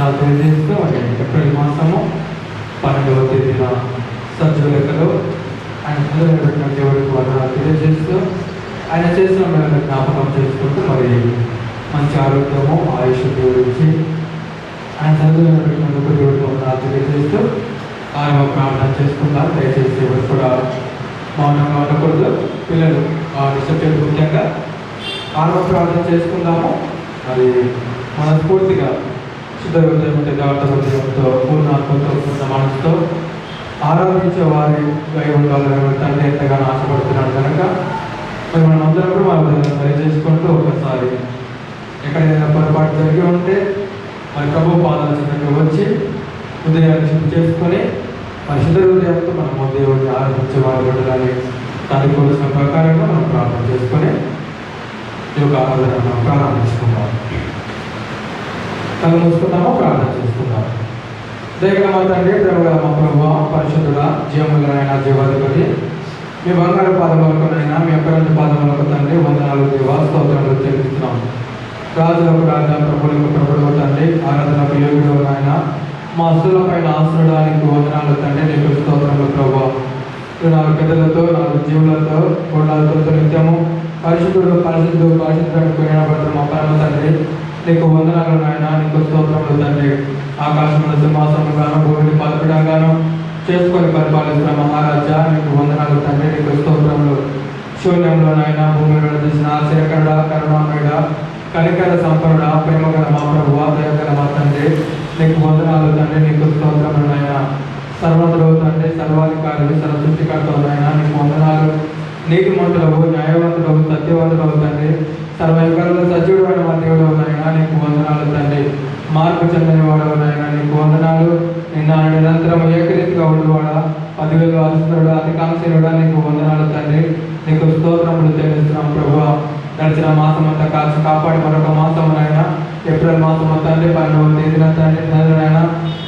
వందనాలు తెలియజేస్తూ మరి ఏప్రిల్ మాసము 12వ తేదీన సజీవ లెక్కలో ఆయన మొదలుపెట్టిన దేవుడికి వందనాలు తెలియజేస్తూ ఆయన చేసిన మేరకు జ్ఞాపకం చేసుకుంటూ మరి మంచి ఆరోగ్యము ఆయుష్ గురించి ఆయన చదువులను పెట్టినందుకు దేవుడికి వందనాలు తెలియజేస్తూ ఆయన ప్రార్థన చేసుకుందాం. దయచేసి ఎవరు కూడా మౌనంగా ఉండకూడదు. పిల్లలు డిస్టర్బ్ ముఖ్యంగా ఆరవ ప్రార్థన చేసుకుందాము. మరి మనస్ఫూర్తిగా శుద్ధ హృదయంతో దేవత హృదయంతో పూర్ణ ఆత్మతో పూర్ణ మనసుతో ఆరాధించే వారి అయి ఉండాలని తండ్రి ఎంతగానో ఆశపడుతున్నాడు కనుక మరి మనం అందరం కూడా మన హృదయాన్ని సరి చేసుకుంటూ ఒకసారి ఎక్కడైనా పొరపాటు జరిగి ఉంటే మరి ప్రభు పాదాల చెంతకు వచ్చి హృదయాన్ని శుద్ధి చేసుకొని మరి శుద్ధ హృదయంతో మనము దేవుడిని ఆరాధించే వారి ఉండాలని దానికి కోరుసిన ప్రకారంగా మనం ప్రార్థన చేసుకొని ఈ యొక్క ఆరాధన మనం ప్రారంభించుకుందాం. కళ్ళు మూసుకుందామో ప్రార్థన చేసుకుందాం. దయగల మా తండ్రి, ప్రేమగల మా ప్రభువా, పరిశుద్ధుడ, జీవములైన జీవాధిపతి, మీ బంగారు పాదములకునైనా మీ అపరంజ పాదములకు తండ్రి వందనాలు దేవా, స్తోత్రములు చెల్లిస్తున్నాం. రాజులకు రాజా, ప్రభులకు ప్రభువు తండ్రి, ఆరాధనకు యోగుడు నాయన, మా అస్తులపైన ఆశ్రయడానికి వందనాలు తండ్రి, నీకు స్తోత్రములు ప్రభువా. 4 పెద్దలతో 4 జీవులతో కొండలతో నిత్యము పరిశుద్ధుడు పరిశుద్ధుడు పరిశుద్ధుడు మా పరమ తండ్రి, నీకు వందనాలు నాయన, నీకు స్తోత్రములు తండ్రి. ఆకాశంలో సింహాసనంగాను భూమిని పలకడంగాను చేసుకొని పరిపాలిస్తున్న మహారాజా, నీకు వందనాలు తండ్రి, నీకు స్తోత్రములు. శూన్యంలో నాయన భూమిలో తీసిన ఆశ్చర్యకరుడ, కరుణామయుడ, కనికర సంపన్నుడ, ప్రేమగల మా ప్రభువ, దయగల మా తండ్రి, నీకు వందనాలు తండ్రి, నీకు స్తోత్రములు నాయన. సర్వత్రవు తండ్రి, సర్వాధికారి, సర్వసృష్టికర్తవు నాయన, నీకు వందనాలు. నీతి మంతులవు, న్యాయవంతులవు, సత్యవంతులవు తండ్రి, సర్వయుగాలలో సజీవుడు అయిన మా దేవుడు నాయన, నీకు వందనాలు తండ్రి. మార్పు చెందని వాడవు నాయన, నీకు వందనాలు. నిన్న నిరంతరం ఏకరీతిగా ఉండేవాడా, 10,000 అధికారుడు, అధికాంక్షనుడా, నీకు వందనాలు తండ్రి, నీకు స్తోత్రములు చెల్లిస్తున్నాం ప్రభువా. గడిచిన మాసం అంతా కాచి కాపాడి మరొక మాసం నాయన, ఏప్రిల్ మాసం తండ్రి 12వ తేదీన తండ్రి నాయన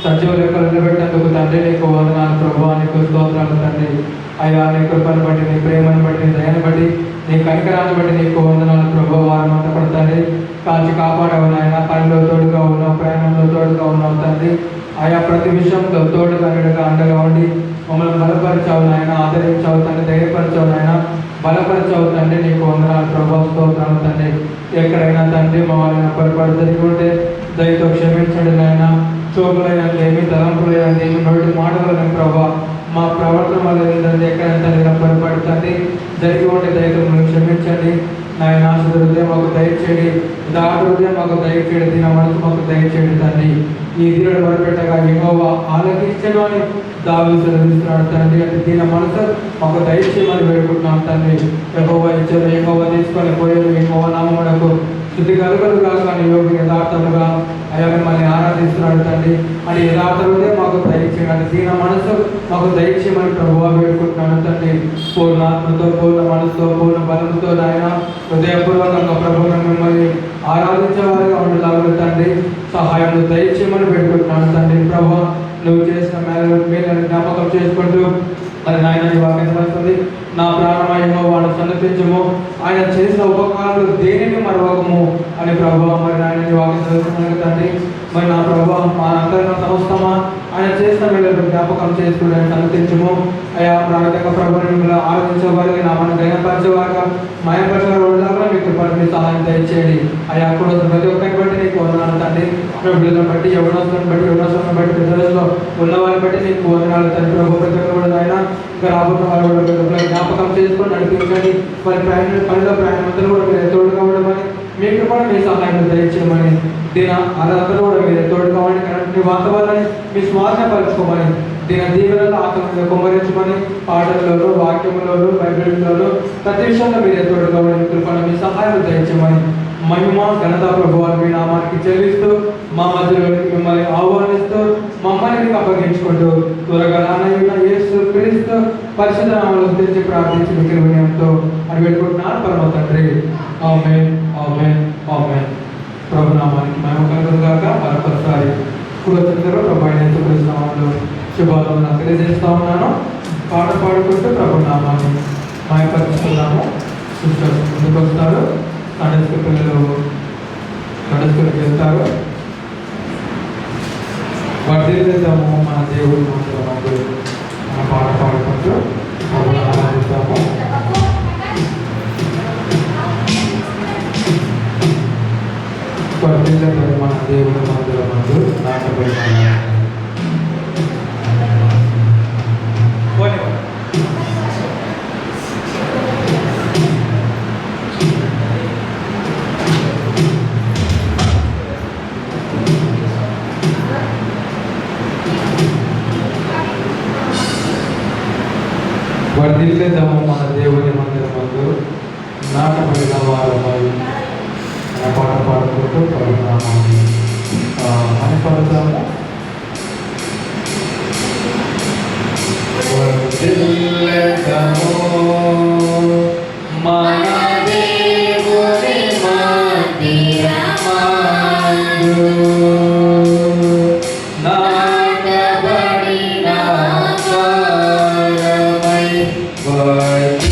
సజీవ లెక్కలు నిలబెట్టేందుకు తండ్రి, నీకు వందనాలు ప్రభువా, నీకు స్తోత్రాలు తండ్రి. అయ్యా, నీ కృపను బట్టి, నీ ప్రేమను బట్టి, నీ దయను బట్టి, నీ కనికరాన్ని బట్టి నీకు వందనాలు ప్రభువా. వారం అంతా కూడా తండ్రి కాచి కాపాడవు నాయన, పనిలో తోడుగా ఉన్నావు, ప్రయాణంలో తోడుగా ఉన్నావు తండ్రి. ఆయా ప్రతి విషయంలో తోడుగా నీడుగా అండగా ఉండి మమ్మల్ని బలపరిచావు నాయన, ఆదరించావు తండ్రి, ధైర్యపరిచావు నాయన, బలపరిచావు తండ్రి, నీకు వందనాలు ప్రభావ, స్తోత్రాలు తండ్రి. ఎక్కడైనా తండ్రి మమ్మల్ని పొరపాటు జరిగి ఉంటే దయతో క్షమించండి నాయన. చూపులైనదేమి, తలంపులైనదేమి, నోటి మాటలని ప్రభావ, మా ప్రవర్తన వల్ల ఏంటంటే ఎక్కడైనా పొరపాటు తండ్రి జరిగి ఉంటే దయతో మేము క్షమించండి నాయన. శుద్ధ హృదయం మాకు దయచేయండి, దాటి హృదయం మాకు దయచేయండి, దీని మనసు మాకు దయచేయండి తండ్రి. ఈ దీనుడు మొదలుపెట్టగా యెహోవా ఆలకించను అని దావీదు సెలవిస్తున్నాడు తండ్రి. అంటే దీని మనసు మాకు దయచేయమని వేడుకుంటున్నాం తండ్రి. యెహోవా ఇచ్చారు, యెహోవా తీసుకొని పోయారు, యెహోవా నామమునకు స్తుతి కలుగునుగా. కానీ యోగి యథార్థముగా అయ్యా మిమ్మల్ని ఆరాధిస్తున్నాడు తండ్రి అని యథార్థ హృదయం మాకు దయచేయండి, దీని మనసు మాకు దయచేయమని ప్రభువా వేడుకుంటున్నాను తండ్రి. పూర్ణ ఆత్మతో, పూర్ణ మనసుతో, పూర్ణ బలంతో నాయన హృదయపూర్వకంగా ప్రభువును మిమ్మల్ని ఆరాధించే వారిగా ఉండేలాగా తండ్రి సహాయం దయచేయమని వేడుకుంటున్నాను తండ్రి. ప్రభువా, నువ్వు చేసిన మేలను జ్ఞాపకం చేసుకుంటూ మరి నాయన ఈ వాక్యం వస్తుంది, నా ప్రాణమయమో వాడు సన్నతించము, ఆయన చేసిన ఉపకారాలు దేనిని మరవకము అని ప్రభువా. మరి నాయన ఈ వాక్యం చదువుతున్నాను తండ్రి. మరి నా ప్రభువా, మా అంతరంగ సమస్తమా ఆయన చేసిన మేలను జ్ఞాపకం చేసుకుంటే సన్నతించము. అయా ప్రాథమిక ప్రభుని మిమ్మల్ని ఆరాధించే వారికి, నామను గణపరిచే వారిగా, మాయపరిచే ఉండగా మీకు పని సహాయం దయచేయండి. అయా అప్పుడు ప్రతి ఒక్కరిని బట్టి నీకు వందనాలు తండ్రి. బిడ్డలను బట్టి, యవనస్తులను బట్టి, యువనస్తులను బట్టి, పెద్దలో ఉన్నవారిని బట్టి నీకు వందనాలు తండ్రి. ప్రభు ప్రతి ఒక్కరు కూడా ఆయన ఇంకా రాబోతున్న వారు కూడా జ్ఞాపకం చేసుకొని నడిపించండి. వారి పనిలో ప్రయాణమంతా కూడా మీరు తోడుగా ఉండమని, మీకు కూడా మీ సహాయం దయచేయమని, దీని అదంతా కూడా మీరు తోడుగా ఉండి కరెంట్ వాతావరణాన్ని మీ స్వాధీనపరచుకోమని, దీని దీవెనలో ఆత్మగా కుమ్మరించమని, పాటల్లోనూ, వాక్యములోనూ, బైబిల్లోనూ ప్రతి విషయంలో మీరు తోడుగా ఉండి కృపను మీ సహాయం దయచేయమని, మహిమ ఘనత ప్రభువారు మీ నామానికి చెల్లిస్తూ మా మధ్యలోకి మిమ్మల్ని ఆహ్వానిస్తూ మమ్మల్ని అప్పగించుకుంటూ త్వరగా రానయ్యున్న యేసు క్రీస్తు పరిశుద్ధ నామములో తెచ్చి ప్రార్థించి మీకు వినయంతో అని పెట్టుకుంటున్నాను పరమ తండ్రి. ఆమేన్, ఆమేన్, ఆమేన్. ప్రభు నామానికి మహిమ కలుగును గాక. మరొకసారి కృతజ్ఞతలు ప్రభు యేసు క్రీస్తు నామములో శుభాలను తెలియజేస్తా ఉన్నాను. పాట పాడుకుంటూ ప్రభు నామాన్ని మహిమపరుస్తున్నాము. సిస్టర్స్ ముందుకు వస్తారు, సండే స్కూల్ పిల్లలు సండే స్కూల్కి వెళ్తారు. వర్ధిల్లుదాము మన దేవుడి మందిరమందు మన పాట పాడుకుంటూ ప్రభువుని ఆరాధిద్దాము. వర్ధిల్లుదాము మన దేవుడి మందిరమందు నాటబడిన వర్ధిల్లుదాము మన దేవుని మందిరమందు నాటబడిన వారమై మన పాట పాడుకుంటూ ప్రభునామాన్ని మహిమపడతాము. వర్ధిల్లుదాము మన దేవుని మందిరమందు నాటబడిన వారమై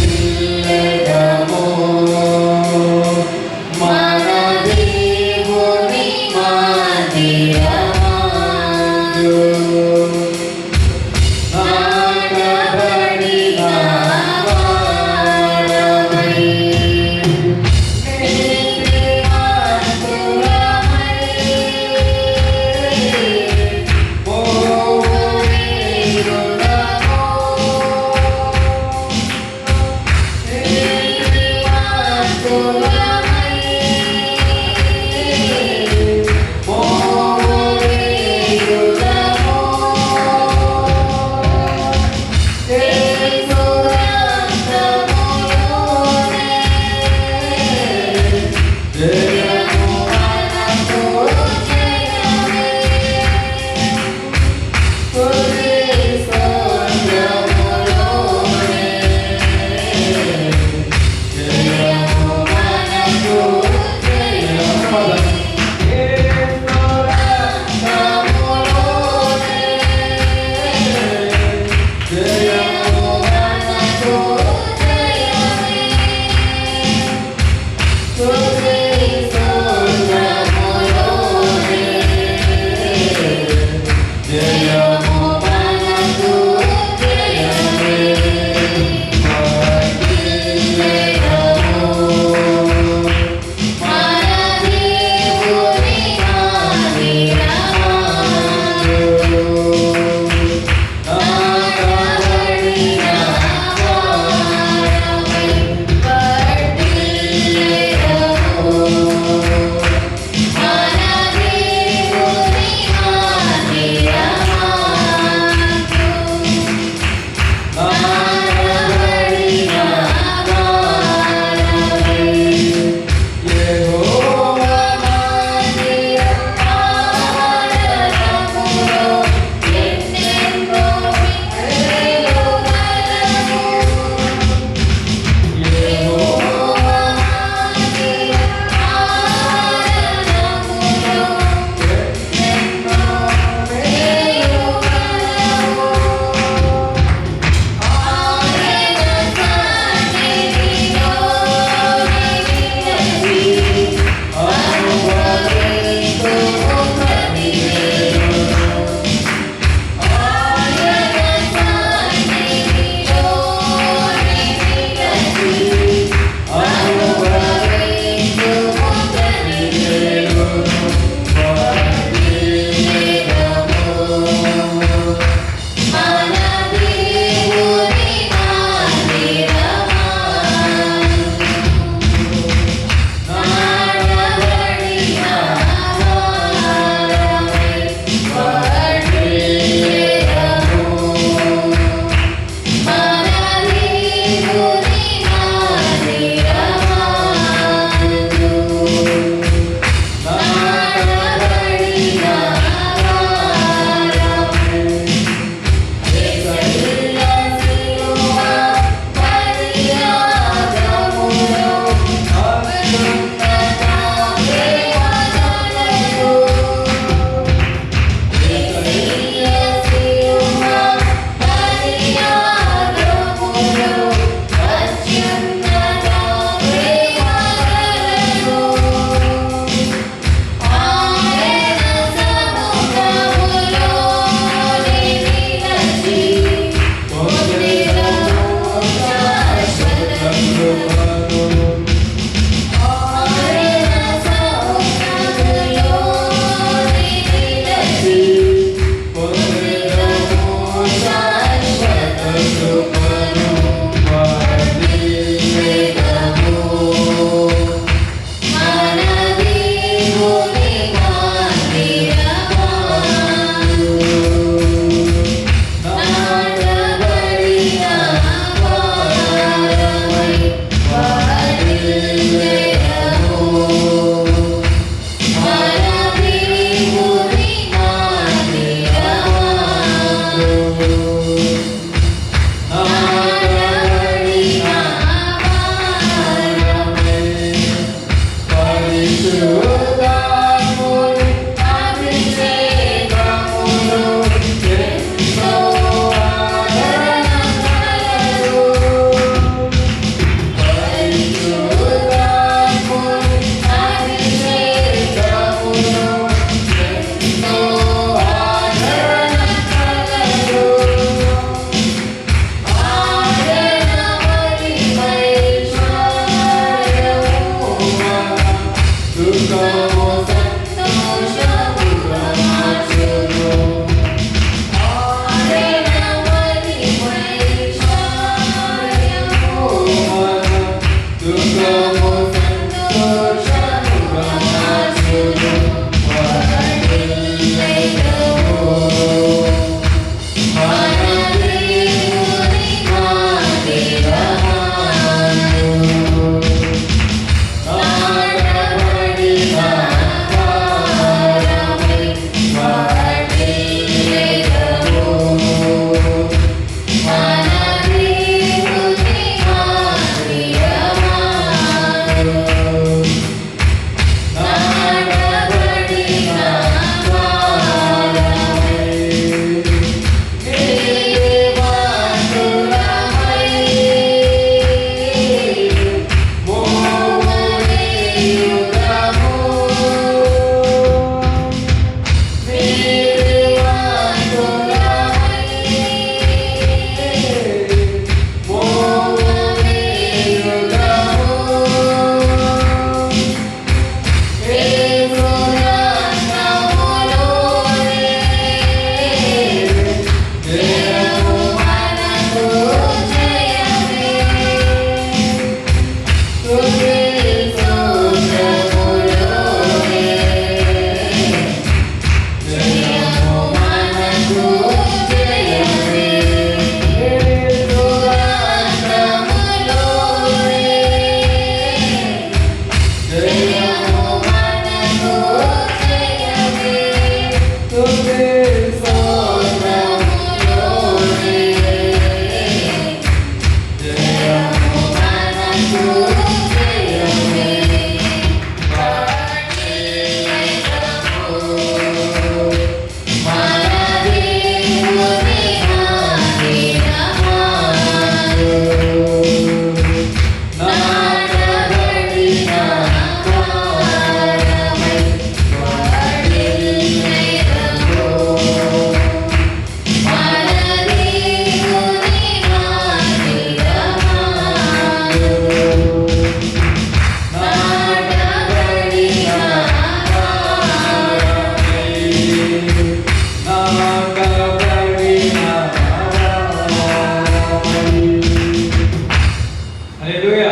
హల్లెలూయా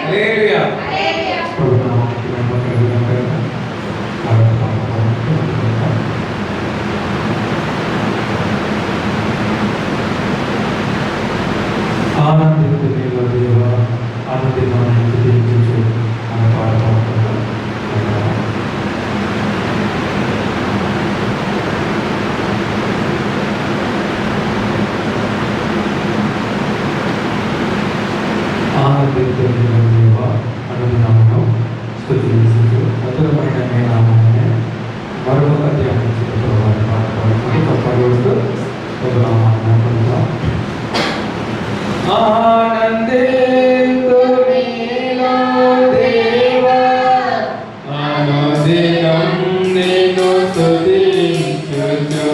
హల్లెలూయా. ప్రభునామానికి మహిమ కలుగును గాక. ఆనందించునేలో దేవ ఆనందించు దీవించు మన పాడతాం. ఆనందించునేలో దేవ అనుదినమును స్తుతించు మధురమైన నీ నామమునే మరొక ధ్యానించుటకు వారి పాడతాం. తప్పకుండా ప్రభునామాన్ని పొందుతాం. ఆనందించు నీలో దేవా అనుదినం నిన్ను స్తుతించుచు.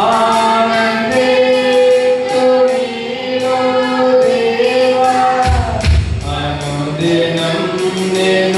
ఆనందించు నీలో దేవా అనుదినం నిన్ను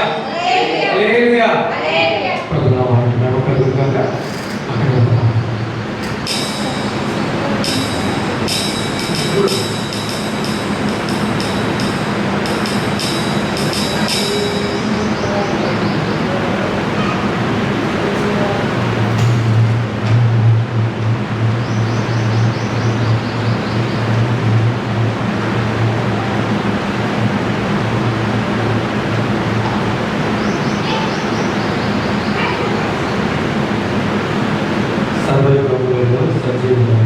హల్లెలూయా. ప్రభువుల వాక్యం మేము కలుగుగాక. అక్కడ ఉన్నాం. సర్వైవ్లో సజీవులు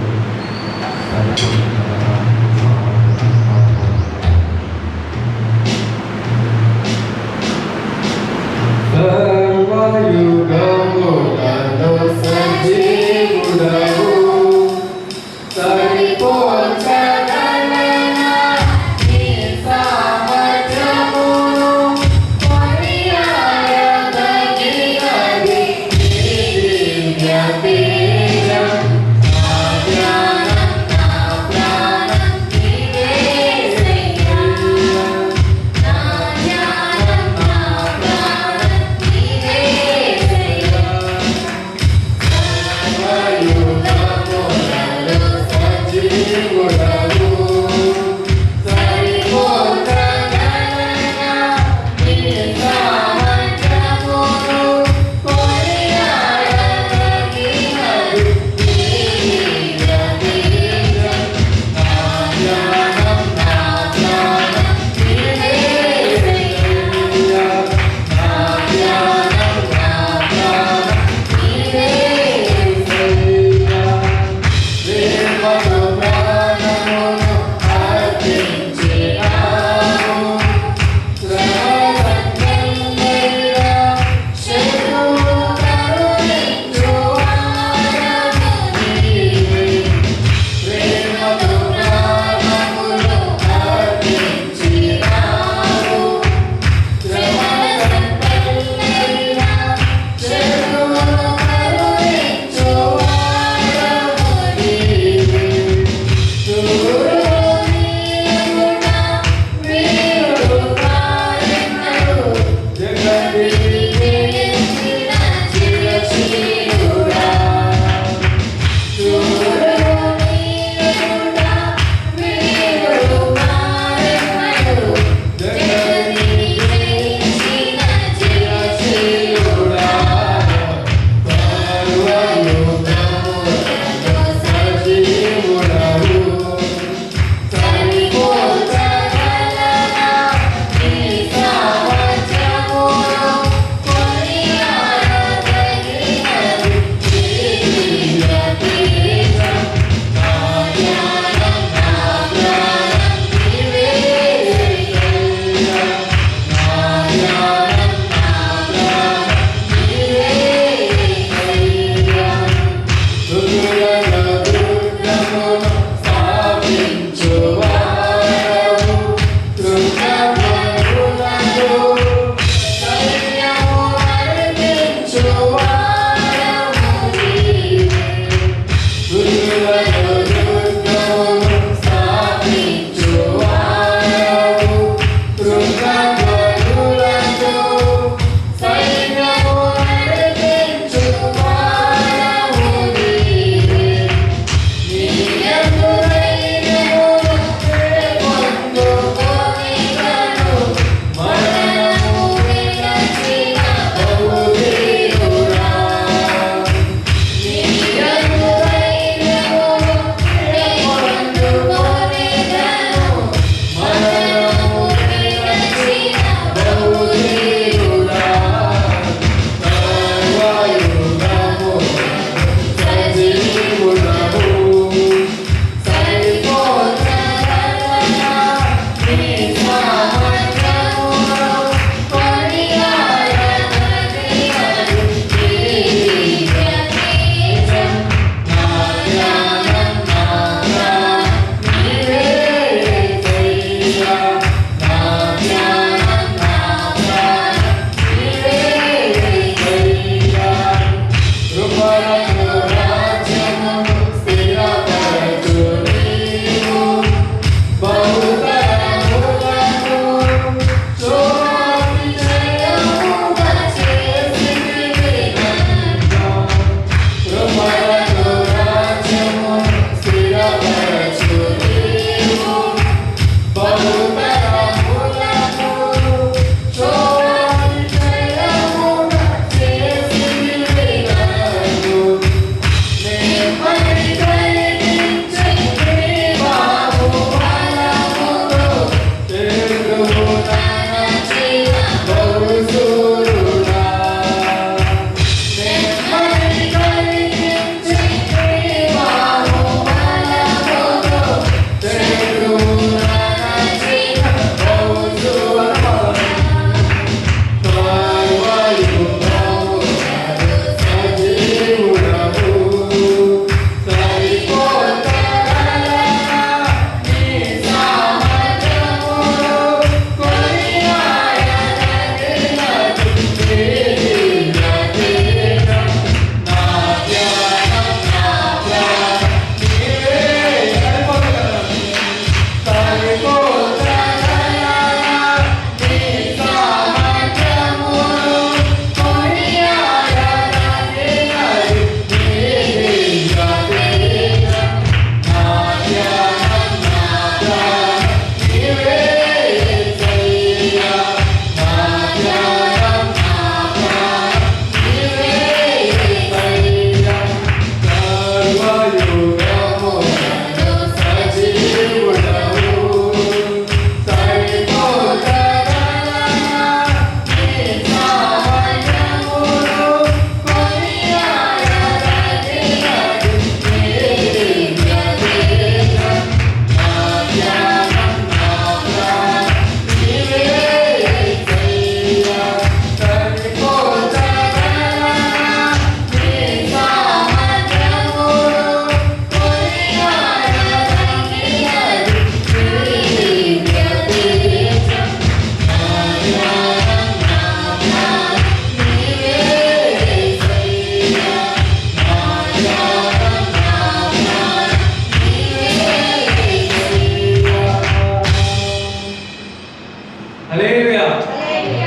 హల్లెలూయా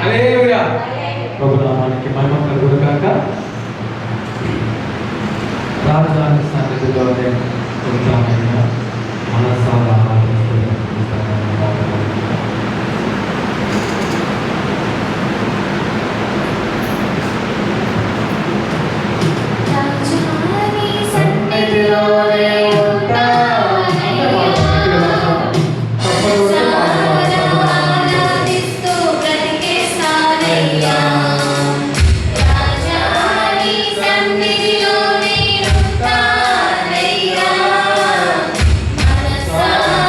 హల్లెలూయా. ప్రభునామానికి మహిమ కలుగును గాక. రాజధాని సన్నిధిలోనే ఉంటామయ్యా, మనసారా సన్నిధిలోనే ఉంటానయ్యా, మనసారా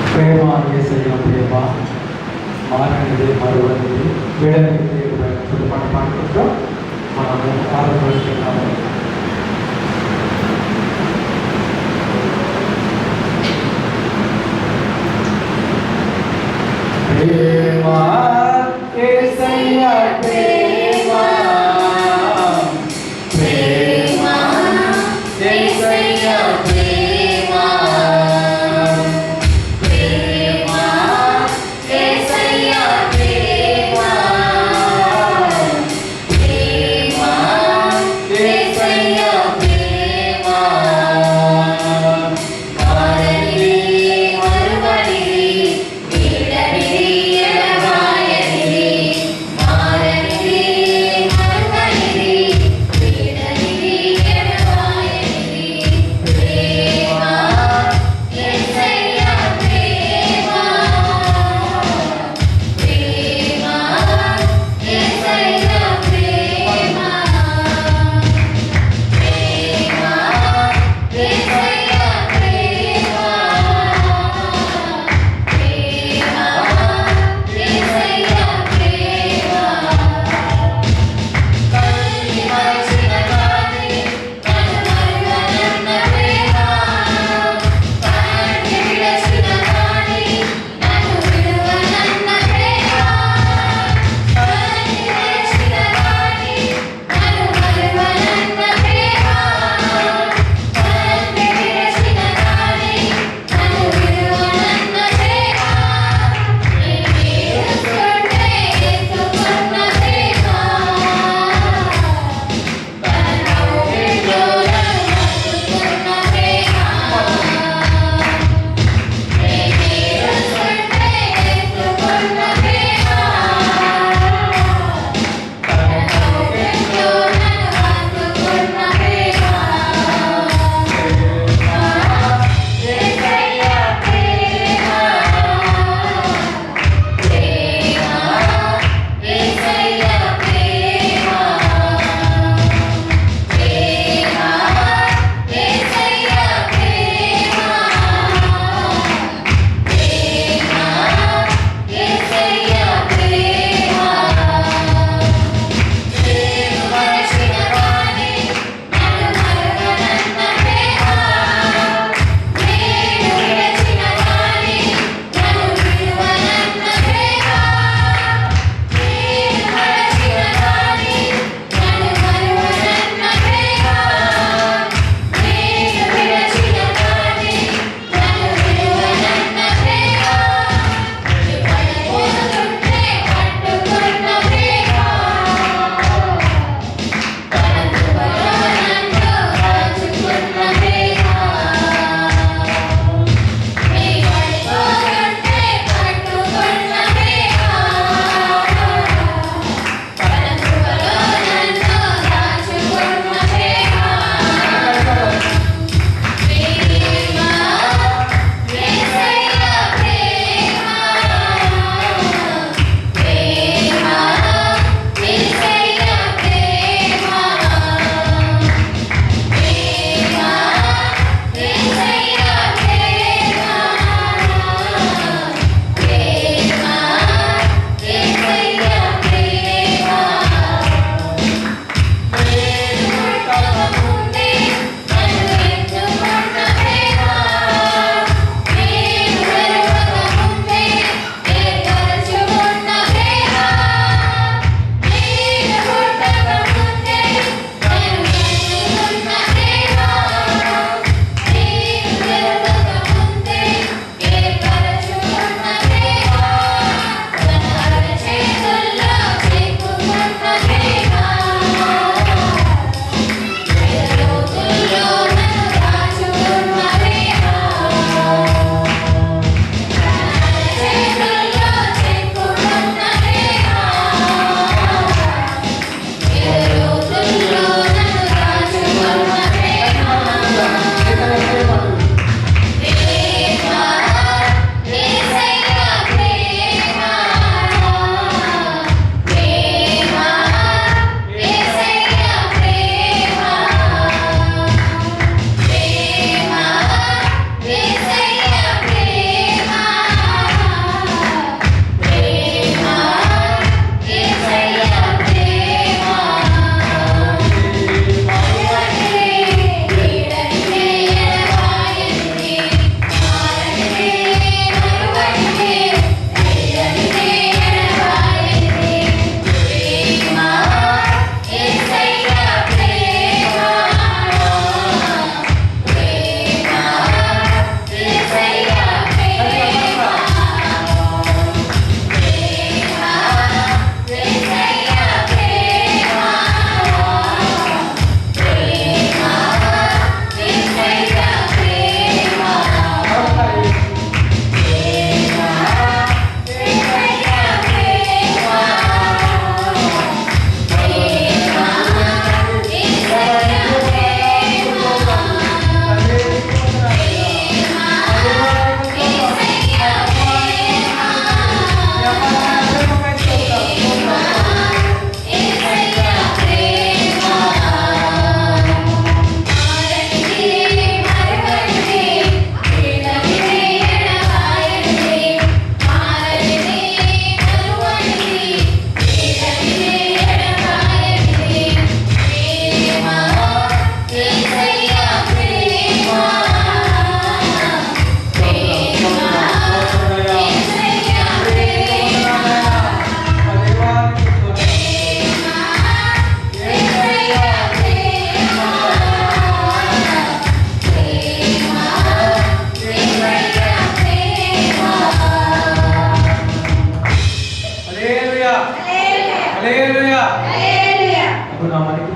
ప్రేమ యేసయ్య ప్రేమ మారనిది మరువనిది వీడనిది చుట్టుపక్కల పాడుకుంటూ మనము ఆలోచిస్తున్నాము. ప్రేమ యేసయ్య ప్రేమ ప్రేమ యేసయ్య ప్రేమ ప్రేమ యేసయ్య ప్రేమ ప్రేమ యేసయ్య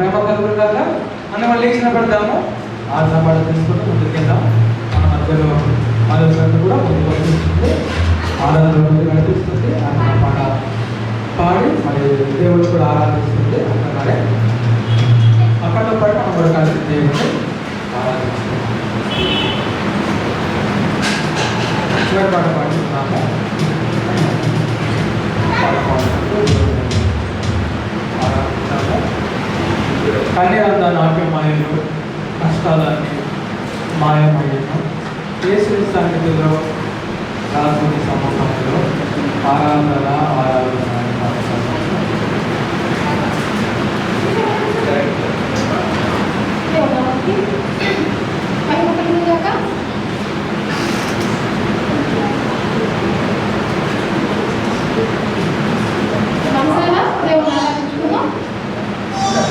ప్రేమ కలుగురు కాక మనం మళ్ళీ లేచిన పెడతాము ఆరాధన పాట తీసుకుంటూ ముందుకెళ్దాం. మన మధ్యలో ఆలోచన కూడా ముందుకు వస్తుంది, ఆరాధన ముందు నడిపిస్తుంది. ఆరాధన పాట పాడి మరి దేవుడు కూడా ఆరాధిస్తుంది. అక్కడ అక్కడతో పాటు మనం కూడా కలిసి దేవుడిని ఆరాధిస్తుంది. చివరి పాట పాడుతున్నాము. పాట పాడుతూ ఆరాధిస్తాము. కన్యరంతా నాట్యమాయలు కష్టాలన్నీ మాయమయ్యను యేసు సన్నిధిలో రాజుని సమూహంలో ఆరాధన ఆరాధన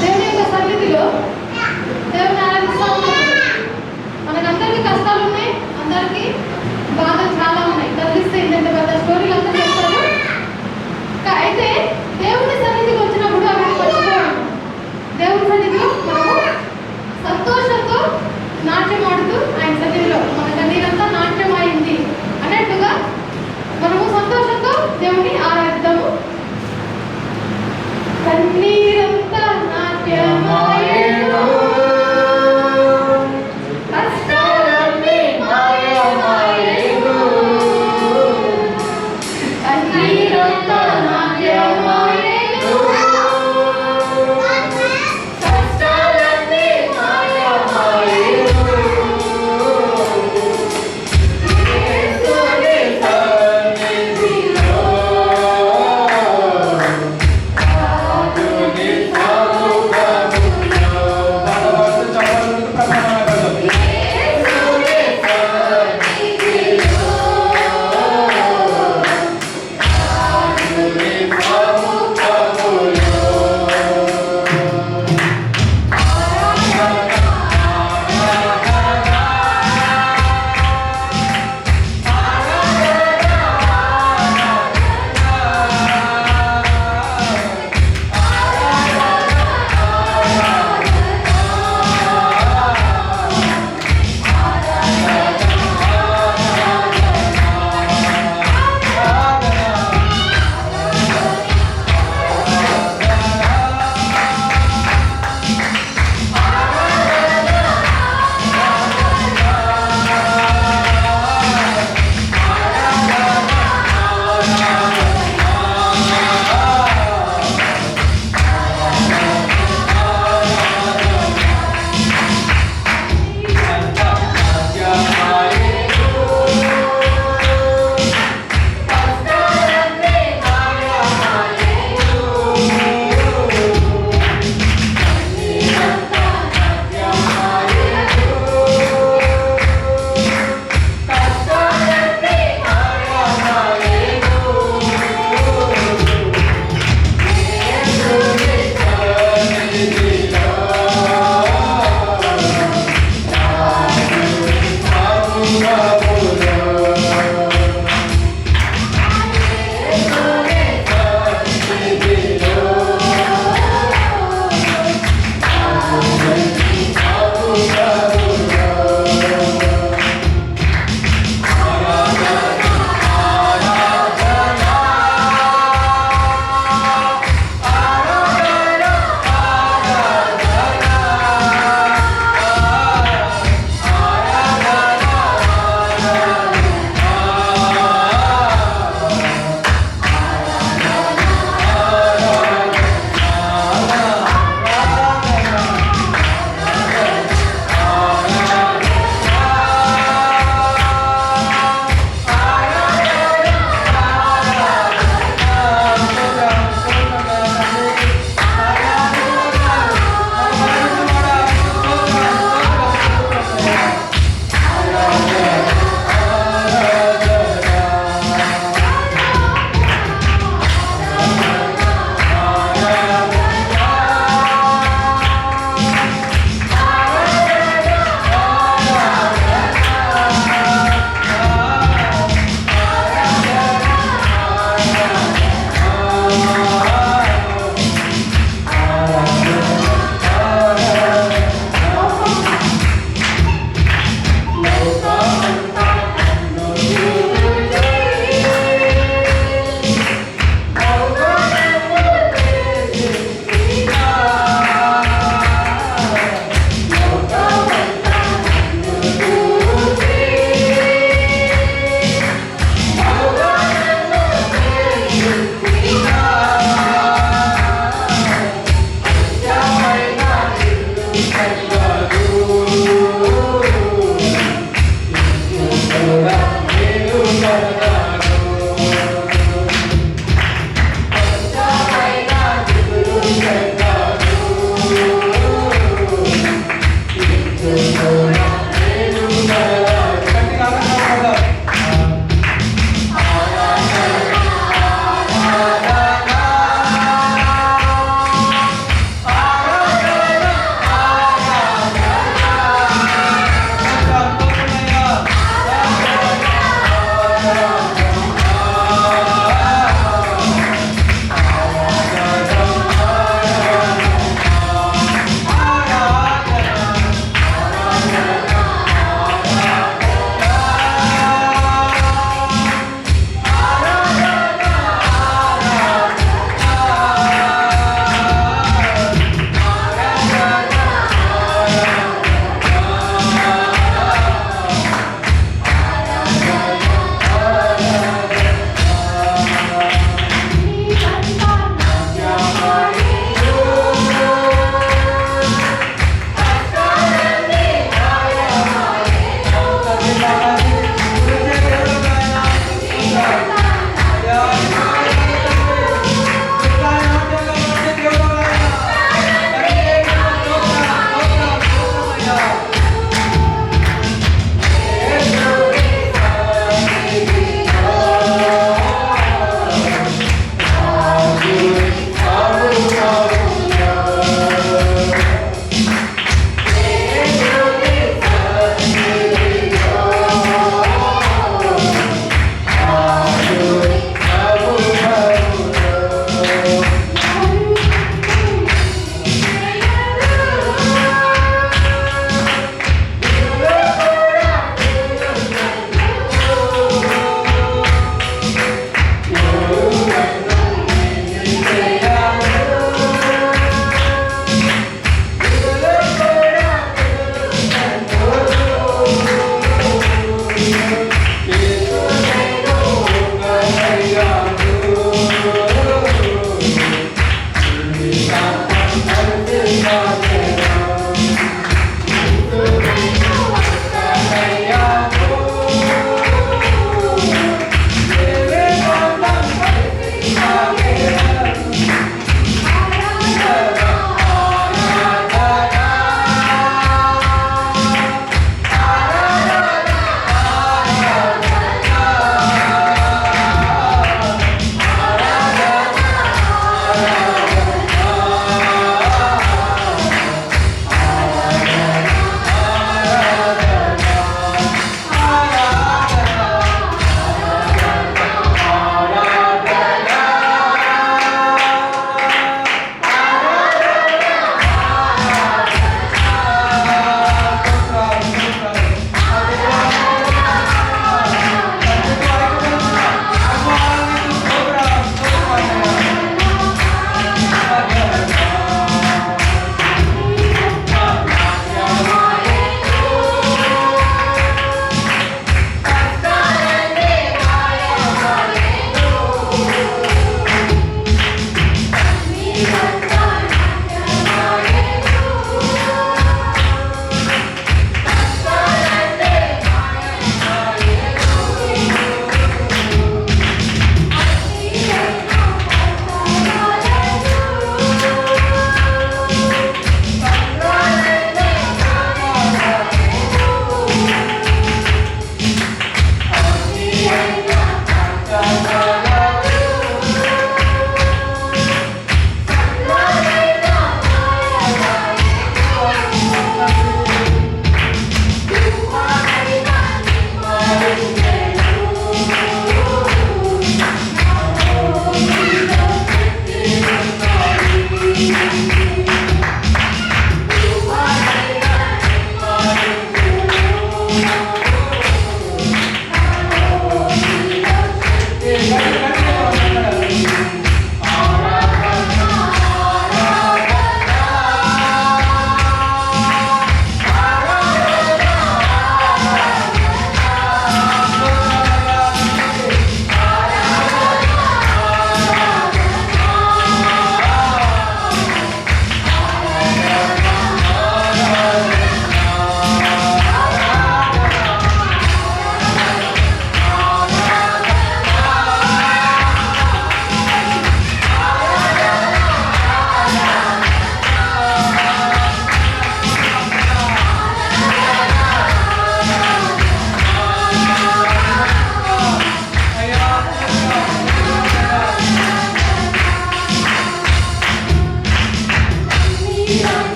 దేవుని యొక్క సన్నిధిలో దేవుని ఆరాధిస్తూ ఉన్నాం. మనకందరికీ కష్టాలు ఉన్నాయి, అందరికీ బాధలు చాలా ఉన్నాయి. కదిలిస్తే ఇంత పెద్ద స్టోరీలు అందరూ చెప్తారు.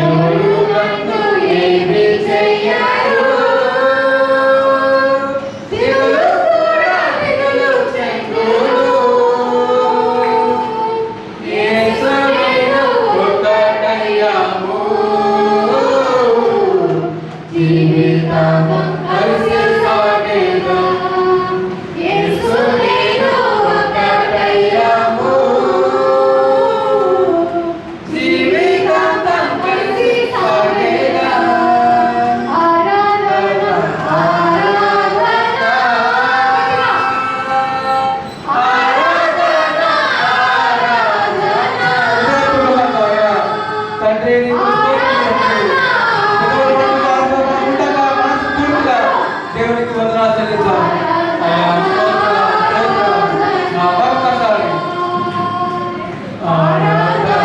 ఎవరు నన్ను ఏమి చెయ్యరు. దిగులు కూడా దిగులు చెందును. యేసు నేను ఒకటయ్యాము. జీవితము కలిసి సాగేదా. యేసు నేను ఒకటయ్యాము. జీవితాంతం కలిసి సాగేదా. ఆరాధన ఆరాధన ఆరాధన ఆరాధన. తండ్రి నీకు స్తోత్రములు. ఉండగా మనస్ఫూర్తిగా దేవునికి వందనాలు చెల్లిద్దాం. అయ్యా స్తోత్రం నా భక్తాన్ని. ఆరాధన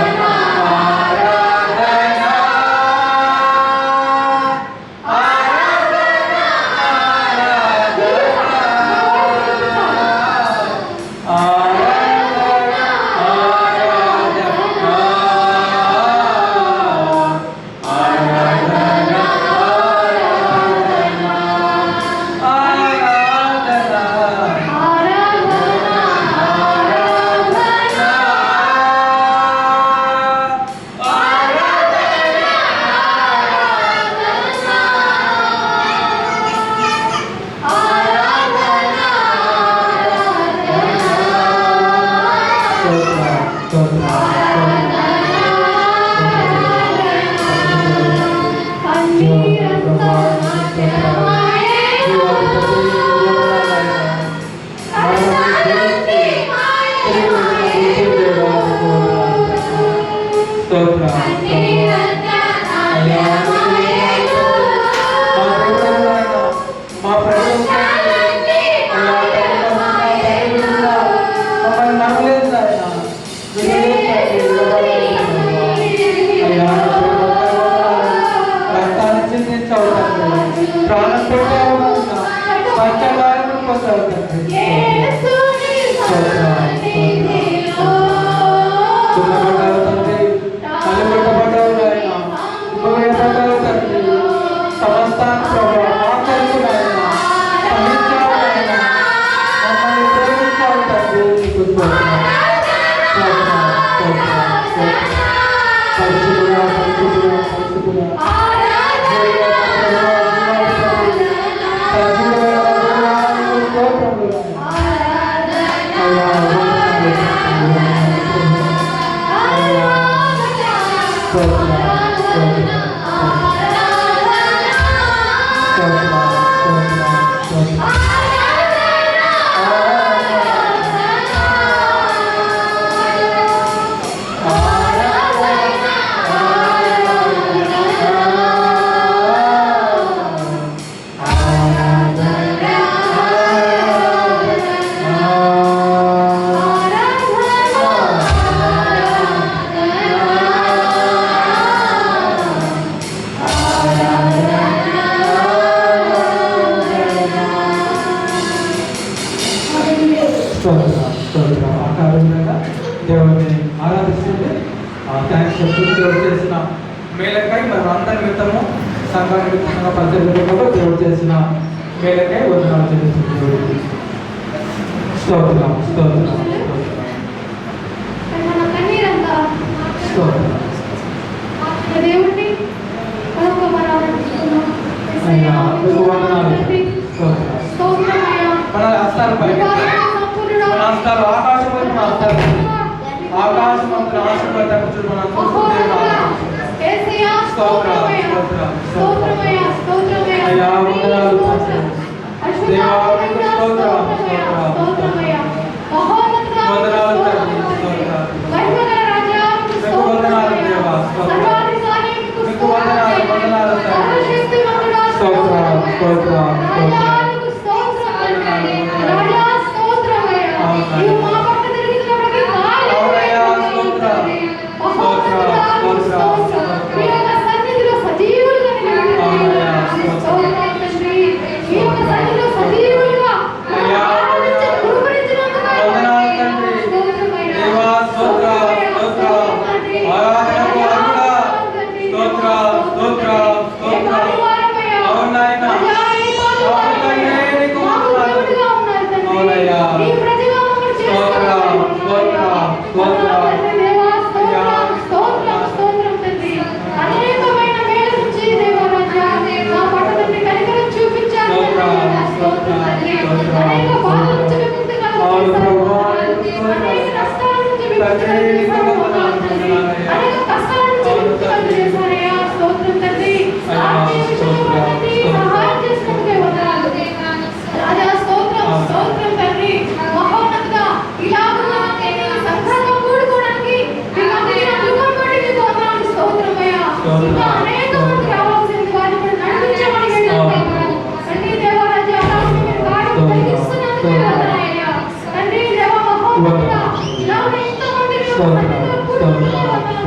ఆరాధన ఆరాధన ఆరాధన ప్రాణం పెట్టావు పంచకాలను పొందావు తండ్రి. దున్నబడ్డావు తండ్రి, కలబెట్టబడ్డావు నాయన, ఉపయోగపడ్డావు తండ్రి. సమస్తాన్ని ప్రభావ మా కొరకు నాయన సహించావు నాయన, మమ్మల్ని ప్రేమించావు తండ్రి. నీకు స్తోత్రం. పరిశుద్ధుడా పరిశుద్ధుడా పరిశుద్ధుడా దేవుని ఆరాధిస్తుంది. థ్యాంక్స్ చెప్తుంది. దేవుడు చేసిన మేలకై మనం అందరి నిమిత్తము సంఘానికి నిమిత్తంగా పరిచయంలో దేవుడు చేసిన మేలకై వందనాలు చెల్లిస్తుంది. దేవుడికి స్తోత్రం స్తోత్రం స్తోత్రం. దేవుడిని అయ్యా మీకు వందనాలు. స్తోత్రం. మన హస్తాలు పైకి, మన హస్తాలు ఆకాశం వైపు మన హస్తాలు, ఆకాశం అంతా ఆశీర్వాదం మన స్తోత్రం స్తోత్రం స్తోత్రం. అయ్యా వందనాలు దేవా, మీకు స్తోత్రం వందనాలు తండ్రి. స్తోత్రం మీకు వందనాలు దేవా. స్తోత్రం మీకు వందనాలు వందనాలు తండ్రి. స్తోత్రం స్తోత్రం స్తోత్రం తండ్రి దేవా, స్తోత్రం, స్తోత్రం, స్తోత్రం తండ్రి. అనేకమైన మేలు నుంచి దేవా రాజా నా పట్ల తండ్రి కనికరం చూపించారు తండ్రి. స్తోత్రం తండ్రి. అనేక బాధల నుంచి విముక్తి కలుగజేశారు. అనేక నష్టాల నుంచి విముక్తి కలుగజేశారు తండ్రి. అనేక కష్టాల నుంచి విముక్తి కలుగజేశారయ్యా. స్తోత్రం తండ్రి. ఆత్మీయ విషయంలో తండ్రి సహాయం చేసినందుకే వందనాలు రాజా. స్తోత్రం, స్తోత్రం తండ్రి. మహోన్నతుడా ఇలాగున్నా సంఘంగా కూడుకోవడానికి మీకు అందించిన కృపను బట్టి మీకు వందనాలు. స్తోత్రమయ్యా. ఇంకా అనేక మంది రావాల్సింది వారిని కూడా నడిపించమని వేడుకుంటున్నాను తండ్రి దేవా రాజా. అలాగే మీరు కార్యం కలిగిస్తున్నందుకు వందనాలయ్యా తండ్రి దేవా. మహోన్నతుడా ఇలాగే ఇంతమంది మీ సన్నిధిలో కూడుకున్న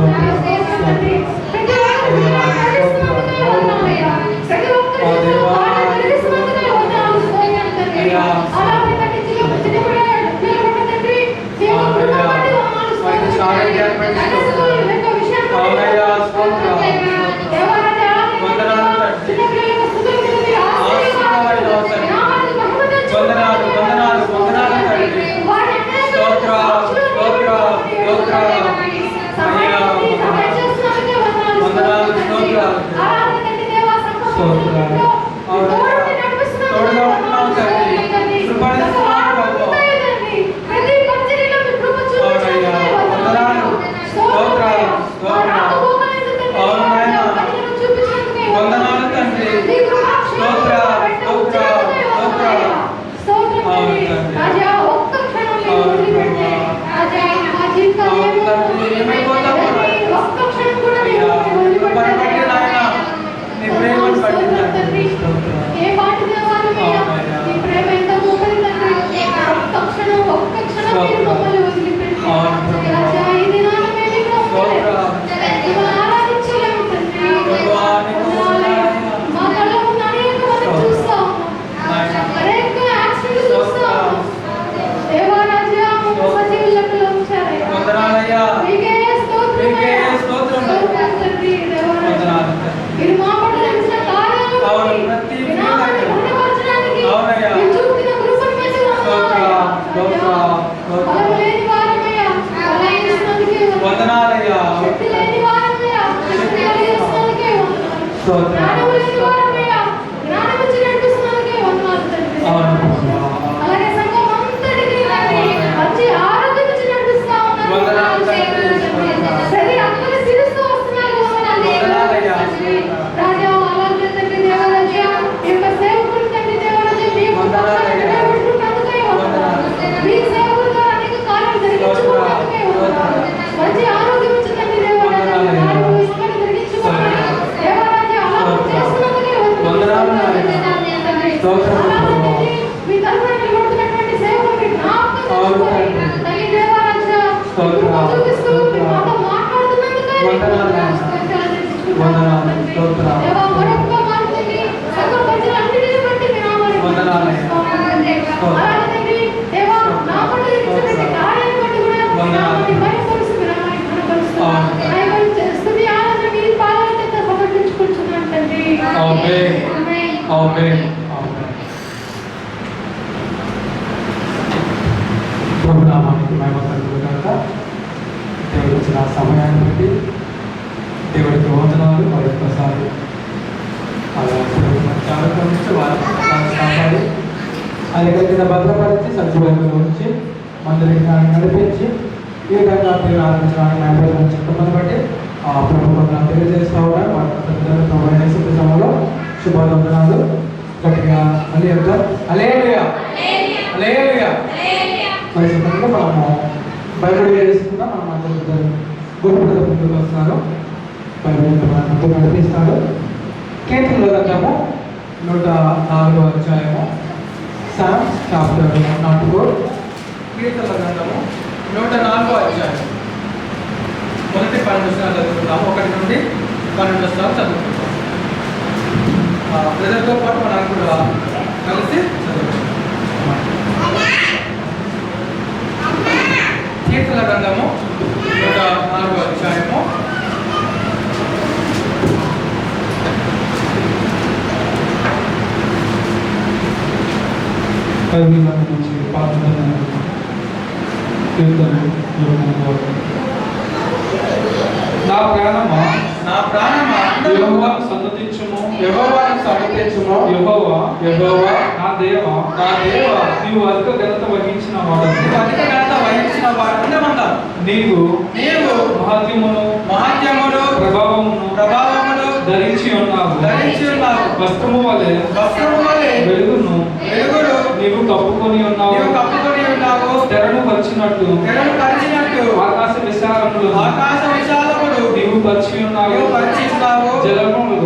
వందనాలు తండ్రి. ప్రతి ఒక్కరిని నడిపిస్తున్నందుకే వందనాలయ్యా. ప్రతి ఒక్కరిని కార్యం కలిగిస్తున్నందుకే వందనాలు. స్తోత్రం తండ్రి. అలాగే తండ్రి చిన్నపిల్లలు నిలబడ్డ తండ్రి దేవుని కృపను బట్టి వందనాలు. స్తోత్రం తండ్రి. యొక్క విషయాన్ని బట్టి స్తోత్రం దేవా రాజా. చిన్నపిల్లలకు స్తుతులు మీది ఆశీర్వాదాలు నామానికి మహిమ తెచ్చు వందనాలు తండ్రి. వారి అనేక స్తోత్రం, స్తోత్రం, స్తోత్రం. అయ్యా సహాయం చేస్తున్నందుకే వందనాలు. వందనాలు, స్తోత్రం. ఆరాధన తండ్రి దేవా. సంఘం స్తోత్రం. తోడుని నడిపిస్తున్నందుకే తోడుగా ఉంటున్నావు తండ్రి. తండ్రి. కృపణిస్తున్నావు ప్రభు. ప్రతి పరిచర్యలో మీ కృప చూపించినందుకే వందనాలు. స్తోత్రం. రాకపోకలేదు తండ్రి. అవును నాయనా. పరిచర్యను చూపించినందుకే వందనాలు తండ్రి. మీ కృపా స్తోత్రం, స్తోత్రం, స్తోత్రం. స్తోత్రం తండ్రి. రాజా ఒక్క క్షణం మీరు వదిలిపెడితే రాజా మా జీవితాలు అవును తండ్రి. ఏమైపోతామో తండ్రి, ఒక్క క్షణం కూడా మీరు కృపను బట్టి నాయనా నీ ప్రేమను బట్టి స్తోత్రం తండ్రి. ఏ పాటి దేవాలమయ్యా నీ ప్రేమ ఎంత గొప్పది తండ్రి. ఒక్క క్షణం మీరు మమ్మల్ని వదిలిపెట్టి రాజా ఈ దినాన మేము ఇక్కడ ఉండలేము. మిమ్మల్ని ఆరాధించలేము తండ్రి. మా కళ్ళ ముందు అనేక మంది చూస్తా ఉన్నాం. అనేక యాక్సిడెంట్లు చూస్తా ఉన్నాం. దేవా రాజా మమ్మల్ని సజీవ లెక్కలో ఉంచారయ్యా. వందనాలయ్యా. మీకే స్తోత్రం మీకే అయ్యా. స్తోత్రం. స్తోత్రం తండ్రి. దేవా రాజా వందనాలు తండ్రి. మీరు మా పట్ల చేసిన కార్యాలను అవును, బట్టి ప్రతి మీ నామాన్ని మహిమపరచడానికి అవునయ్యా. మీరు చూపిన కృపను బట్టి వందనాలయ్యా. స్తోత్రం, స్తోత్రం. బలం లేని వారమయ్యా బలం ఇచ్చినందుకే వందనాలు. వందనాలయ్యా. శక్తి లేని వారమయ్యా శక్తి కలిగిస్తున్నందుకే వందనాలు. స్తోత్రం. జ్ఞానం లేని వారమయ్యా జ్ఞానం ఇచ్చి నడిపిస్తున్నందుకే వందనాలు తండ్రి. అవును ప్రభు. అలాగే సంఘం అంతటికీ తండ్రి మంచి ఆరోగ్యం ఇచ్చి నడిపిస్తా ఉన్నారు. వందనాలు తండ్రి. శరీరాత్మని సిరుస్తూ వస్తున్నారు. వందనాలయ్యా. రాజా అలాగే తండ్రి దేవరాజా ఈ యొక్క సేవకులు తండ్రి దేవరాజా మీ వందనాలయ్యా. నిలబెట్టుకున్నందుకే వందనాలు. మీ సేవకుల ద్వారా అనేక కార్యాలు జరిగించుకున్నందుకే వందనాలు. మంచి ఆరోగ్యం ఇచ్చి తండ్రి దేవరాజా వందనాలయ్యా. కార్యము ఇష్టమని జరిగించుకున్నారు. దేవరాజా అలా చేస్తున్నందుకే వందనాలు తండ్రి. స్తోత్రం అలాగే ప్రభు. తండ్రి మీ తరఫున నిలబడుతున్నటువంటి సేవకుల్ని జ్ఞాపకం చేసుకొని తల్లి దేవరాజా కృప చూపిస్తూ మీ మాతో మాట్లాడుతున్నందుకే వందనాలు. వందనాలు. స్తోత్రం. దేవా మరొక్క మాట తండ్రి సకల ప్రజలందరినీ బట్టి మీ నామాన్ని వందనాలయ్యా. అలాగే తండ్రి దేవా నా పట్ల ఇచ్చినటువంటి కార్యాన్ని బట్టి కూడా మీ నామాన్ని మహిమపరుస్తూ మీ నామాన్ని ఘనపరుస్తున్నాం. దయచేసి స్తుతి ఆరాధన మీ పాదాల చెంత సమర్పించుకుంటున్నాను తండ్రి. ఆమేన్. ఆమేన్. ఆమేన్. ఆమేన్. ప్రభు నామానికి మహిమ కలుగును గాక. దేవుడు ఇచ్చిన సమయాన్ని బట్టి దేవుడికి వందనాలు. మరొకసారి జాగ్రత్త నుంచి వారిని కాపాడి అధికంగా భద్రపరిచి సచివాలయంలో ఉంచి మందిరికి నడిపించి ఈ విధంగా మీరు ఆరాధించడానికి న్యాయపరమైన చిత్తమని బట్టి ఆ ప్రభుత్వం తెలియజేస్తూ ఉన్నారు. వారి ప్రభు సమయంలో శుభవందనాలు. గట్టిగా మళ్ళీ చెప్తాం. హల్లెలూయా. హల్లెలూయా. మరి చిత్రంలో మనము బైబిల్ చేసుకుందాం. మనం అందరూ గొప్ప ముందుకు వస్తున్నారు. బైబిల్ మనతో నడిపిస్తాడు. కీర్తనల గ్రంథము 104వ అధ్యాయము. Psalms chapter 104. కీర్తనల గ్రంథము 104వ అధ్యాయం. మొదటి 12 వచనాలు చదువుకుందాము. 1 నుండి 12 వచనాలు చదువుకుందాం. బ్రదర్తో పాటు మనం కూడా కలిసి చదువుకుందాం. కీర్తనల గ్రంథము 104వ అధ్యాయము. నుంచి నా ప్రాణమా నా ప్రాణమా యెహోవాను సన్నతించుము, యెహోవాను సన్నిధించుము. యెహోవా నా దేవా దేవా, నీవు అధిక ఘనత వహించిన వాడవు. నీవు అధిక ఘనత వహించిన వాడెంతమంటారు? నీవు నీవు మహత్యమును మహత్యమును ప్రభావమును ధరించి ఉన్నావు. వస్త్రము వలె వెలుగును నీవు కప్పుకొని ఉన్నావు. తెరను పరిచినట్టు ఆకాశ విశాలములు నీవు పరిచి ఉన్నావు. జలములు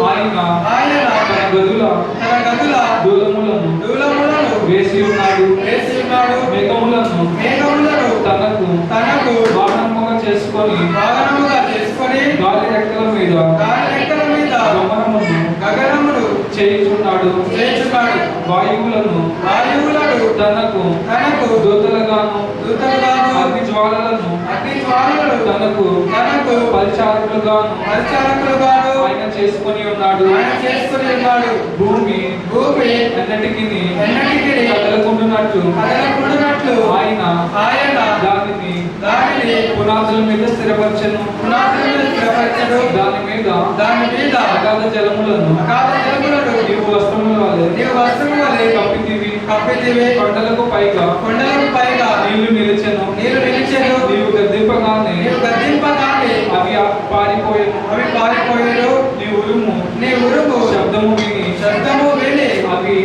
ఆయన తన గదుల దూలములను వేసి ఉన్నాడు. మేఘములను తనకు వాహనముగా చేసుకొని గాలి రెక్కల మీద గగనమును చేయుచున్నాడు. వాయువులను తనకు దూతలుగాను అగ్ని జ్వాలలను తనకు పరిచారకులుగాను ఆయన చేసుకొని ఉన్నాడు. భూమి అన్నిటికీ కదలకుండునట్లు ఆయన దానిని పునాదుల మీద స్థిరపరచను. దాని మీద అగాధ జలములను నీవు వస్త్రముల వలె కప్పితివి. కొండలకు పైగా నీళ్లు నిలిచెను. నీవు గద్దింపగానే అవి పారిపోయేను. నీ ఉరుము శబ్దము విని అవి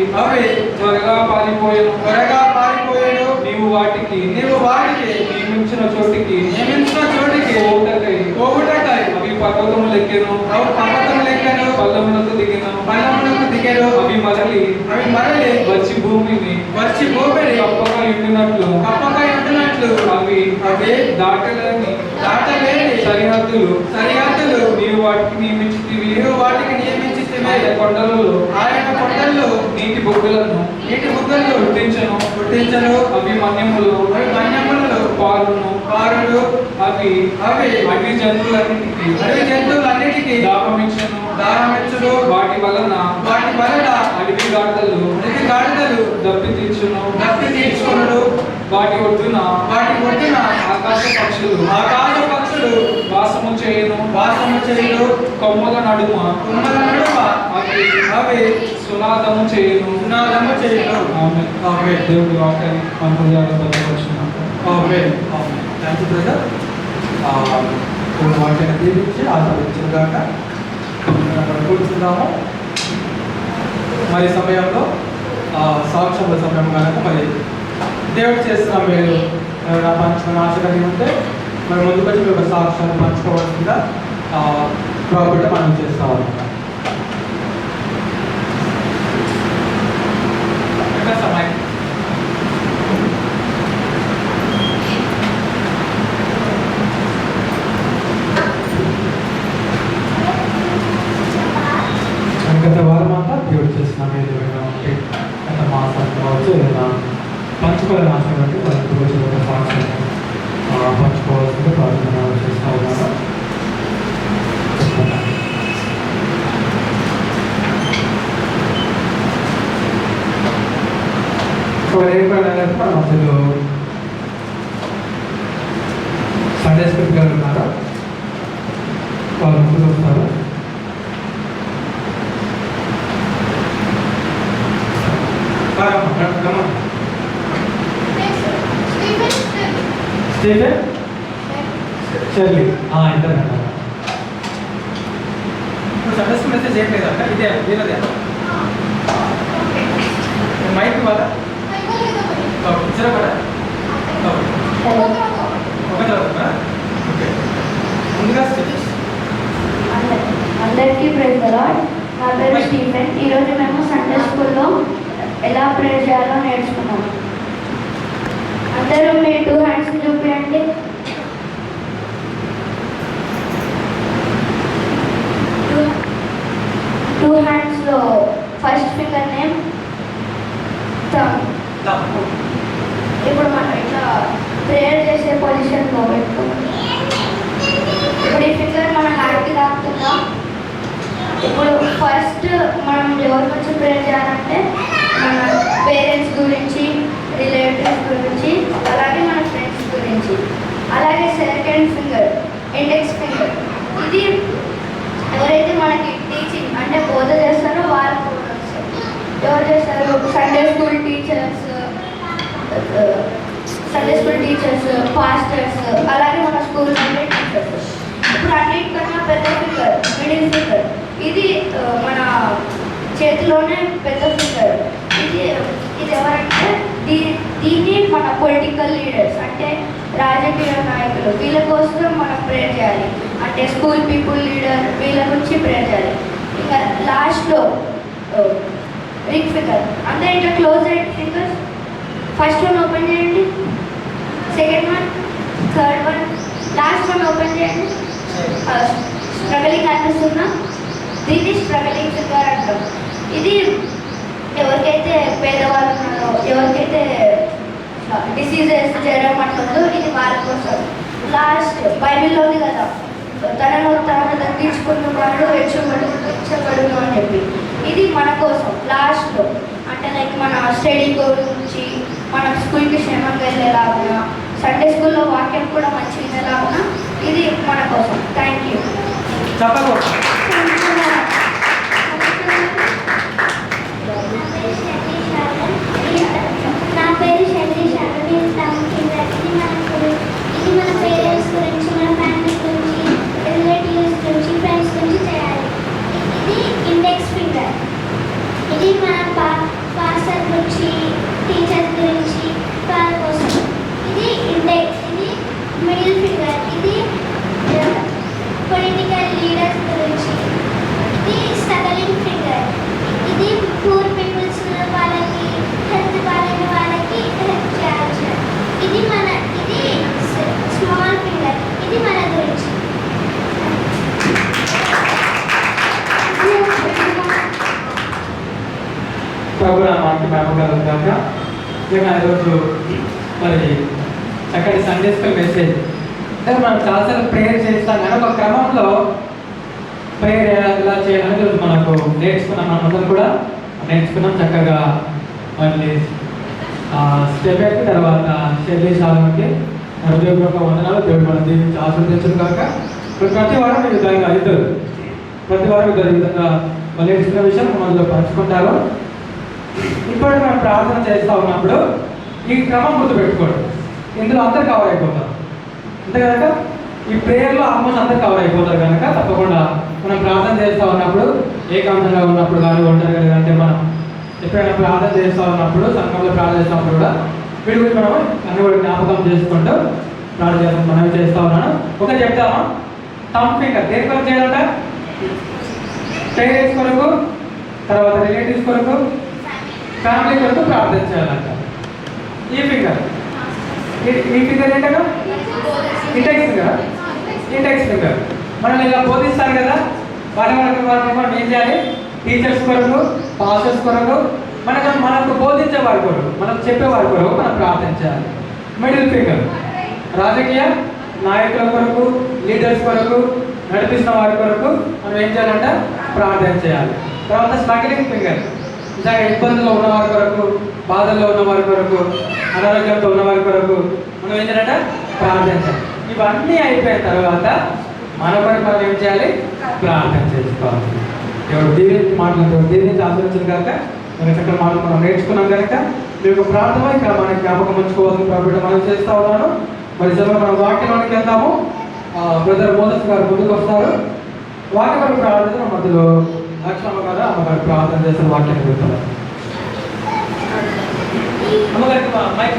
త్వరగా పారిపోయేను. నీవు వాటికి నియమించిన చోటికి పోవుటకై అవి పర్వతము లెక్కెను. పల్లములకు దిగెను. అవి మరలి వచ్చి భూమిని కప్పగా ఉండినట్లు అవి దాటలేని సరిహద్దులు నీవు వాటికి నియమించితివి. ఆయన కొండలలో నీటి బొగ్గులను పుట్టించను. అవి మన్యములు పారును. అవి అడవి జంతువులన్నిటికీ దాహమించును. వాటి వలన అడవి గాడిదలు దప్పి తీర్చును. వాటి ఒడ్డున ఆకాశ పక్షులు వాసము చేయును. కొమ్మల నడుమ అవి సునాదము చేయును. ఆమేన్. దేవుడి వాక్యాన్ని మన హృదయాల్లో భద్రపరచును. వాటిని దీవించి ఆశీర్వదించిన గాక. కూర్చున్నాము. మరి సమయంలో సాక్ష్యముల సమయం కనుక మరి దేవుడు చేస్తున్న మీరు ఎవరైనా పంచుకున్న ఆశ కలిగి ఉంటే మరి ముందుకు వచ్చి మీ సాక్ష్యాన్ని పంచుకోవాల్సిందిగా ప్రాపర్టీ మనం చేస్తామన్నమాట. సమయం గత వారం అంతా దేవుడు చేసిన ఏదైనా ఉంటే గత మాసం కావచ్చు ఏదైనా పంచుకోవాలని ఆశ బట్టి వాళ్ళకి రోజు ఒక సాక్ష్యం పంచుకోవాల్సింది ప్రార్థన చేస్తూ ఉన్నాను. ఏమైనా మన మధ్యలో సండే స్కూల్ గారు ఉన్నారా? వాళ్ళు ముందుకు వస్తారు. స్టీఫెన్ షెర్లీ ఇద్దరు సజెస్ట్ మెసేజ్ ఏం లేదంట. ఇదే వీళ్ళదే మైక్ వాళ్ళ ఇచ్చిన కూడా ఒక చదువుతున్నా. ఓకే, ముందుగా అందరికీ ప్రైజ్ ది లార్డ్. నా పేరు స్టీఫెన్. ఈరోజు మేము సండే స్కూల్లో ఎలా ప్రే చేయాలో నేర్చుకున్నాం. అందరూ మీ 2 హ్యాండ్స్ చూపించండి. టూ హ్యాండ్స్లో ఫస్ట్ ఫింగర్ నేమ్ థంబ్. ఇప్పుడు మనం ఇట్లా ప్రేయర్ చేసే పొజిషన్లో పెట్టుకోండి. ఇప్పుడు ఈ ఫింగర్ మన హ్యాండ్కి తాకుతుందా? ఇప్పుడు ఫస్ట్ మనం ఎవరి గురించి ప్రేయర్ చేయాలంటే మన పేరెంట్స్ గురించి, రిలేటివ్స్ గురించి, అలాగే సెకండ్ ఫింగర్, ఇండెక్స్ ఫింగర్. ఇది ఎవరైతే మనకి టీచింగ్ అంటే బోధ చేస్తారో వాళ్ళకు కూడా వస్తాయి. ఎవరు చేస్తారు? సండే స్కూల్ టీచర్స్, పాస్టర్స్, అలాగే మన స్కూల్ ఉండే టీచర్స్. ఇప్పుడు అన్నిటికన్నా పెద్ద ఫింగర్ మిడిల్ ఫింగర్. ఇది మన చేతిలోనే పెద్ద ఫింగర్. ఇది ఎవరంటే దీన్ని మన పొలిటికల్ లీడర్స్ అంటే రాజకీయ నాయకులు, వీళ్ళ కోసం మనం ప్రేర్ చేయాలి. అంటే స్కూల్ పీపుల్ లీడర్ వీళ్ళ గురించి ప్రేర్ చేయాలి. ఇంకా లాస్ట్లో రింగ్ ఫింగర్. అంటే ఇట్లా క్లోజ్ అయిన ఫింగర్స్. ఫస్ట్ వన్ ఓపెన్ చేయండి, second one, third one, last one open చేయండి. స్ట్రగలింగ్ అనిపిస్తుందా? దీన్ని స్ట్రగలింగ్ ఫింగర్ అంటాం. ఇది ఎవరికైతే పేదవాళ్ళు ఉన్నారో, ఎవరికైతే డిసీజెస్ జ్వరం అంటుందో ఇది వాళ్ళ కోసం. లాస్ట్ బైబిల్లోని కదా, తనను తాను తగ్గించుకున్నవాడు హెచ్చబడును అని చెప్పి. ఇది మన కోసం లాస్ట్లో. అంటే లైక్ మన స్టడీ గురించి, మన స్కూల్కి క్షేమంగా వెళ్ళేలాగా, సండే స్కూల్లో వాక్యం కూడా మంచి వినేలాగా ఇది మన కోసం. Thank you. నా పేరు శైలి శారద. ఇది మన పేరెంట్స్ గురించి, మన ఫ్యామిలీ గురించి, రిలేటివ్స్ గురించి, ఫ్రెండ్స్ గురించి చేయాలి. ఇది ఇండెక్స్ ఫింగర్. ఇది మన పాస్టర్ గురించి, టీచర్స్ గురించి, వాళ్ళ కోసం. ఇది ఇండెక్స్. ఇది మిడిల్ ఫింగర్. ఇది పొలిటికల్ లీడర్స్ గురించి. ఇది స్ట్రగలింగ్ ఫింగర్. ఇది పూర్ పీపుల్స్ వాళ్ళకి, హెల్త్ బాగాలేని వాళ్ళకి హెల్ప్ చేయాలి. ఇది స్మాల్ ఫింగర్. ఇది మన గురించి. ప్రభు నామానికి మహిమ కలుగుగాక. నిజంగా ఈరోజు మరి చక్కటి సండే స్కూల్ మెసేజ్. అంటే మనం చాలాసార్లు ప్రేయర్ చేస్తాం కానీ ఒక క్రమంలో ప్రేయర్ ఎలా చేయాలని ఈరోజు మనకు నేర్చుకున్నాం. మనందరం కూడా నేర్చుకున్నాం చక్కగా. మళ్ళీ స్టెప్ అయిన తర్వాత శరీరాలకి హృదయపూర్వక వందనాలు. దేవుడు మనం దీవించి ఆశీర్వదించడం కాక. ప్రతి వారం ఈ విధంగా ప్రతి వారం ఇద్దరు విధంగా వాళ్ళు నేర్చుకున్న విషయం మనలో పంచుకుంటారు. ఇప్పుడు మనం ప్రార్థన చేస్తూ ఉన్నప్పుడు ఈ క్రమం గుర్తుపెట్టుకోండి. ఇందులో అందరు కవర్ అయిపోతారు. అంతే కనుక ఈ ప్రేయర్లో ఆల్మోస్ట్ అందరు కవర్ అయిపోతారు కనుక తప్పకుండా మనం ప్రార్థన చేస్తూ ఉన్నప్పుడు ఏకాంతంగా ఉన్నప్పుడు కానీ ఒంటరిగా అంటే మనం ఎప్పుడైనా ప్రార్థన చేస్తూ ఉన్నప్పుడు సంఘంలో ప్రార్థన చేస్తూ ఉన్నప్పుడు కూడా వీడి గురించి మనం అన్ని కూడా జ్ఞాపకం చేసుకుంటూ ప్రార్థన చేస్తాం. మనం చేస్తూ ఉన్నాను. ఒకటి చెప్తామా? థంబ్ ఫింగర్ దేని కొరకు చేయాలంట? పేరెంట్స్ కొరకు, తర్వాత రిలేటివ్స్ కొరకు, ఫ్యామిలీ కొరకు ప్రార్థన చేయాలంట. ఈ ఫింగర్ ఏంటంటే ఇండెక్స్ ఫింగర్. ఇండెక్స్ ఫింగర్ మనల్ని ఇలా బోధిస్తారు కదా, వాటి మనం ఏం చేయాలి? టీచర్స్ కొరకు, పాస్టర్స్ కొరకు, మనకు బోధించే వారి కొరకు, మనం చెప్పేవారి కొరకు మనం ప్రార్థన చేయాలి. మిడిల్ ఫింగర్ రాజకీయ నాయకుల కొరకు, లీడర్స్ కొరకు, నడిపిస్తున్న వారి కొరకు మనం ఏం చేయాలంటే ప్రార్థన చేయాలి. తర్వాత స్ట్రగలింగ్ ఫింగర్ నిజంగా ఇబ్బందుల్లో ఉన్నవారి కొరకు, బాధల్లో ఉన్నవారి కొరకు, అనారోగ్యంతో ఉన్నవారి కొరకు మనం ఏం చేయాలంటే ప్రార్థన చేయాలి. ఇవన్నీ అయిపోయిన తర్వాత మన కొరకు మనం ఏం చేయాలి? ప్రార్థన చేసుకోవాలి. ఎవరు దీవించి మాట్లాడుతూ దీవించి ఆచరించిన కనుక మనకి చక్కటి మాటలు మనం నేర్చుకున్నాం కనుక మీకు ప్రార్థన ఇక్కడ మనకి జ్ఞాపకం ఉంచుకోవాల్సిన కాబట్టి మనం చేస్తూ ఉన్నాను. మరి సమయం మనం వాక్యంలోనికి వెళ్తాము. బ్రదర్ మోసస్ గారు ముందుకు వస్తారు. వాక్యం ప్రార్థన మధ్యలో లక్ష్మమ్మ గారు అమ్మగారు ప్రార్థన చేసిన వాక్యాన్ని వెళ్తున్నారు. అమ్మగారికి మైక్